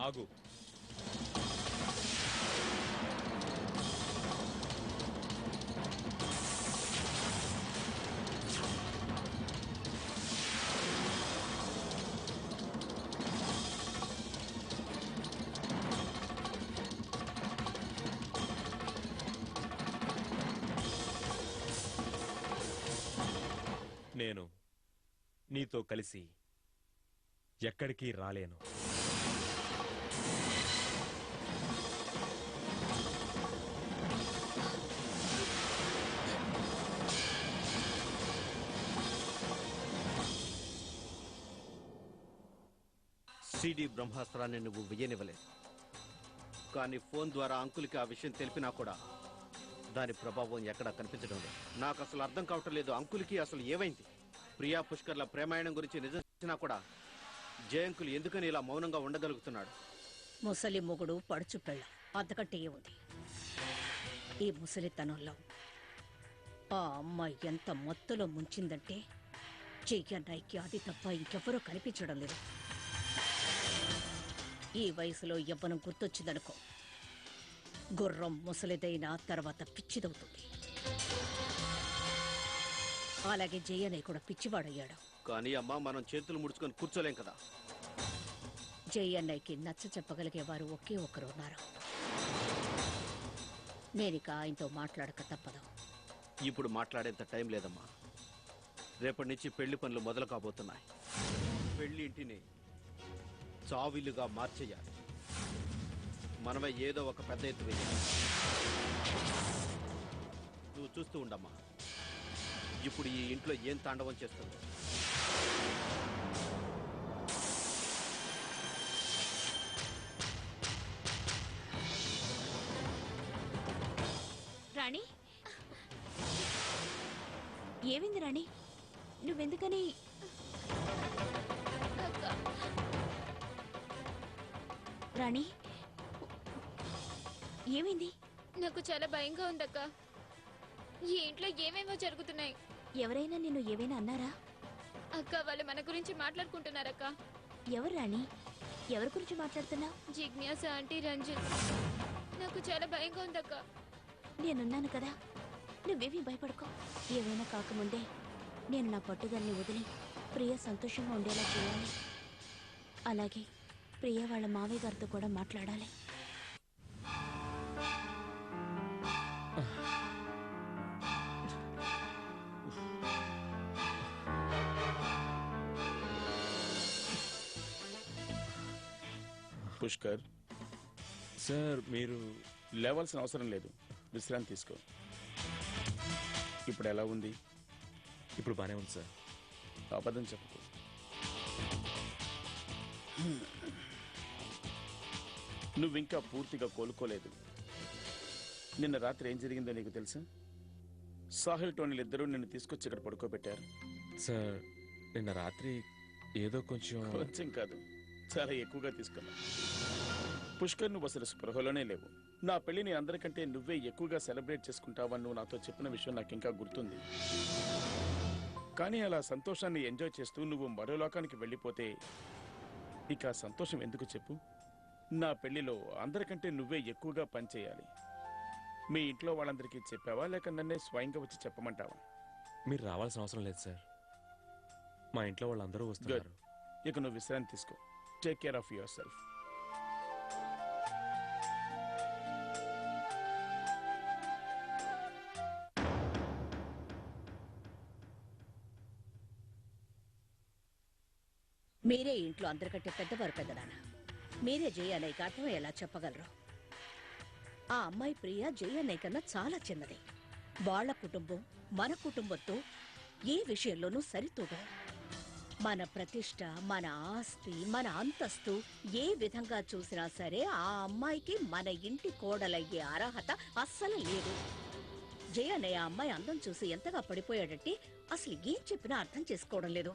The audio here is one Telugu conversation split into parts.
ఆగు. నేను నీతో కలిసి ఎక్కడికి రాలేను. సిడి బ్రహ్మాస్త్రాన్ని నువ్వు వెయ్యనివ్వలేదు, కానీ ఫోన్ ద్వారా అంకుల్కి ఆ విషయం తెలిపినా కూడా దాని ప్రభావం ఎక్కడా కనిపించడం లేదు. నాకు అసలు అర్థం కావటం లేదు, అంకుల్కి అసలు ఏమైంది? ప్రియా పుష్కర్ల ప్రేమాయణం గురించి నిజం తెలిసినా కూడా జయంకులు ఎందుకని ఇలా మౌనంగా ఉండగలుగుతున్నాడు? ముసలి మొగుడు పడుచు పెళ్ళం, అంతకంటే ఏముంది? ఈ ముసలితనంలో ఆ అమ్మాయి ఎంత మత్తులో ముంచిందంటే చెయ్యన్నాయికి అది తప్ప ఇంకెవ్వరూ కనిపించడం లేదు. ఈ వయసులో యవ్వనం గుర్తొచ్చిందనుకో, గుర్రం ముసలిదైన తర్వాత పిచ్చిదవుతుంది. అలాగే జయన్నయ్య కూడా పిచ్చివాడయ్యాడు. కానీ అమ్మా, మనం చేతులు ముడుచుకొని కూర్చోలేం కదా. జయన్నయ్యకి నచ్చ చెప్పగలిగేవారు ఒకే ఒక్కరు ఉన్నారు. నేనిక ఆయనతో మాట్లాడక తప్పదు. ఇప్పుడు మాట్లాడేంత టైం లేదమ్మా. రేపటి నుంచి పెళ్లి పనులు మొదలు కాబోతున్నాయి. పెళ్లి ఇంటిని చావిల్లుగా మార్చేయాలి. మనమే ఏదో ఒక పెద్ద ఎత్తు వేయాలి. నువ్వు చూస్తూ ఉండమ్మా, ఇప్పుడు ఈ ఇంట్లో ఏం తాండవం చేస్తుంది. రాణి, ఏమైంది రాణి? నువ్వెందుకని? రాణి, ఏమైంది? నాకు చాలా భయంగా ఉందక్క. ఈ ఇంట్లో ఏమేమో జరుగుతున్నాయి. ఎవరైనా నిన్ను ఏమైనా అన్నారా? అక్క, వాళ్ళు మన గురించి మాట్లాడుకుంటున్నారక్క. ఎవరు రాణి? ఎవరి గురించి మాట్లాడుతున్నావు? జిజ్ఞాస ఆంటీ, రంజిత్. నాకు చాలా భయంగా ఉందక్క. నేనున్నాను కదా, నువ్వేమీ భయపడుకో. ఏమైనా కాకముందే నేను నా పట్టుదలని వదిలి ప్రియ సంతోషంగా ఉండేలా చేయాలి. అలాగే ప్రియ వాళ్ళ మావయ్య గారితో కూడా మాట్లాడాలి. పుష్కర్ సార్, మీరు లేవాల్సిన అవసరం లేదు, విశ్రాంతి తీసుకో. ఇప్పుడు ఎలా ఉంది? ఇప్పుడు బానే ఉంది సార్. అబద్ధం చెప్పకు. నువ్వింకా పూర్తిగా కోలుకోలేదు. నిన్న రాత్రి ఏం జరిగిందో నీకు తెలుసా? సాహిల్, టోనీలు ఇద్దరూ నిన్ను తీసుకొచ్చి ఇక్కడ పడుకోబెట్టారు. సార్, నిన్న రాత్రి ఏదో కొంచెం కాదు, చాలా ఎక్కువగా తీసుకున్నా. పుష్కర్, నువ్వు అసలు స్పృహలోనే లేవు. నా పెళ్లిని అందరికంటే నువ్వే ఎక్కువగా సెలబ్రేట్ చేసుకుంటావని నువ్వు నాతో చెప్పిన విషయం నాకు ఇంకా గుర్తుంది. కానీ అలా సంతోషాన్ని ఎంజాయ్ చేస్తూ నువ్వు మరో లోకానికి వెళ్ళిపోతే ఇక సంతోషం ఎందుకు చెప్పు? నా పెళ్లిలో అందరికంటే నువ్వే ఎక్కువగా పనిచేయాలి. మీ ఇంట్లో వాళ్ళందరికీ చెప్పావా, లేక నన్నే స్వయంగా వచ్చి చెప్పమంటావా? మీరు రావాల్సిన అవసరం లేదు సార్. మా ఇంట్లో వాళ్ళందరూ వస్తున్నారు. ఇక నువ్వు విశ్రాంతి తీసుకో. Take care of your self. మీరే ఇంట్లో అందరికంటే పెద్దవారు పెద్దనాన్న. మీరే జయన్నయ్యకి అర్థమయ్యేలా చెప్పగలరు. ఆ అమ్మాయి ప్రియ జయన్నయ్య కన్నా చాలా చిన్నది. వాళ్ల కుటుంబం మన కుటుంబంతో ఏ విషయంలోనూ సరితూగం. మన ప్రతిష్ట, మన ఆస్తి, మన అంతస్తు ఏ విధంగా చూసినా సరే ఆ అమ్మాయికి మన ఇంటి కోడలయ్యే అర్హత అస్సలు లేదు. జయన్నయ్య ఆ అమ్మాయి అందం చూసి ఎంతగా పడిపోయాడంటే అసలు ఏం చెప్పినా అర్థం చేసుకోవడం లేదు.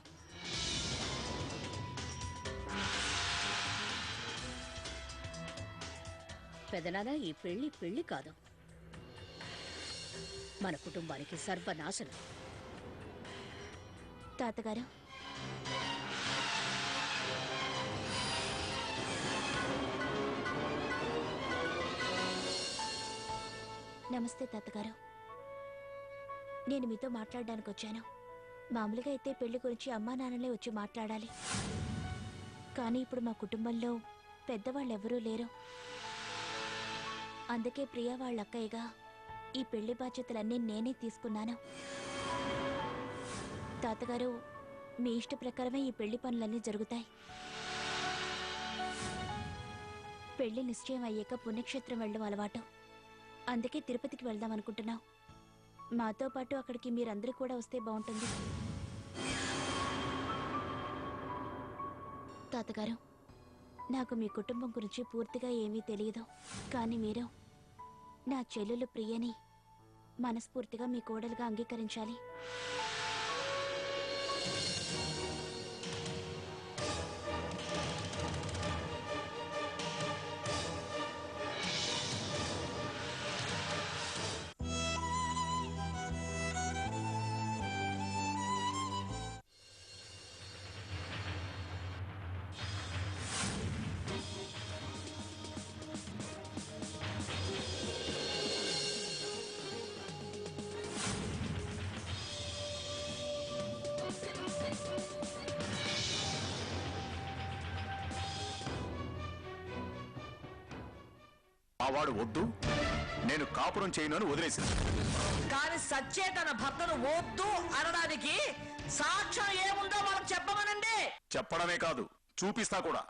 పెదనాన్న, ఈ పెళ్లి కాదు, మన కుటుంబానికి సర్వనాశనం. తాతగారు, నమస్తే తాతగారు. నేను మీతో మాట్లాడడానికి వచ్చాను. మామూలుగా అయితే పెళ్లి గురించి అమ్మా నాన్నలే వచ్చి మాట్లాడాలి. కానీ ఇప్పుడు మా కుటుంబంలో పెద్దవాళ్ళెవరూ లేరు. అందుకే ప్రియా వాళ్ళ అక్కయ్యగా ఈ పెళ్లి బాధ్యతలన్నీ నేనే తీసుకున్నాను. తాతగారు, మీ ఇష్ట ప్రకారమే ఈ పెళ్లి పనులన్నీ జరుగుతాయి. పెళ్లి నిశ్చయం అయ్యాక పుణ్యక్షేత్రం వెళ్ళడం అలవాటు. అందుకే తిరుపతికి వెళ్దాం అనుకుంటున్నాం. మాతో పాటు అక్కడికి మీరందరూ కూడా వస్తే బాగుంటుంది. తాతగారు, నాకు మీ కుటుంబం గురించి పూర్తిగా ఏమీ తెలియదు. కానీ మీరు నా చెల్లెలు ప్రియని మనస్ఫూర్తిగా మీ కోడలుగా అంగీకరించాలి. ఆ వాడు వద్దు, నేను కాపురం చేయను అని వదిలేశాను. కానీ సచ్చే తన భర్తను వద్దు అనడానికి సాక్ష్యం ఏముందో వాళ్ళకి చెప్పమనండి. చెప్పడమే కాదు, చూపిస్తా కూడా.